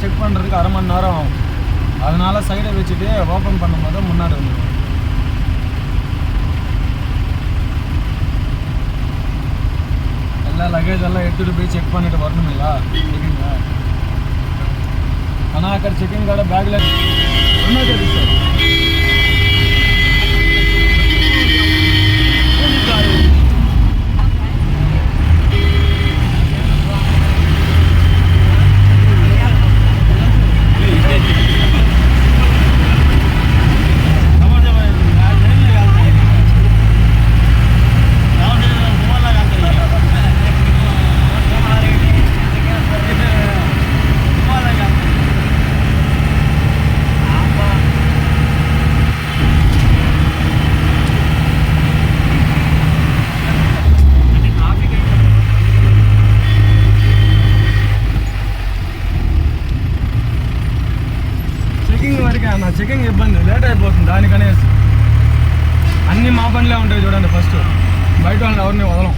Check பண்ணுறதுக்கு அரை மணி நேரம் ஆகும். அதனால் சைடை வச்சுட்டு ஓப்பன் பண்ணும்போது முன்னாடி வந்துடும். எல்லா లగేజ్ எல்லாம் எடுத்துகிட்டு போய் செக் பண்ணிட்டு வரணுங்களா చెకింగ్. ஆனால் అక్కడ చెకింగ్ కాడ బ్యాగ్లో ఉన్నది సార్. చెకింగ్ వరకే అన్న, చెకింగ్ ఇబ్బంది లేట్ అయిపోతుంది దానికనేసి. అన్నీ మా పనిలే ఉంటాయి చూడండి. ఫస్ట్ బయట వాళ్ళని ఎవరిని వదలం.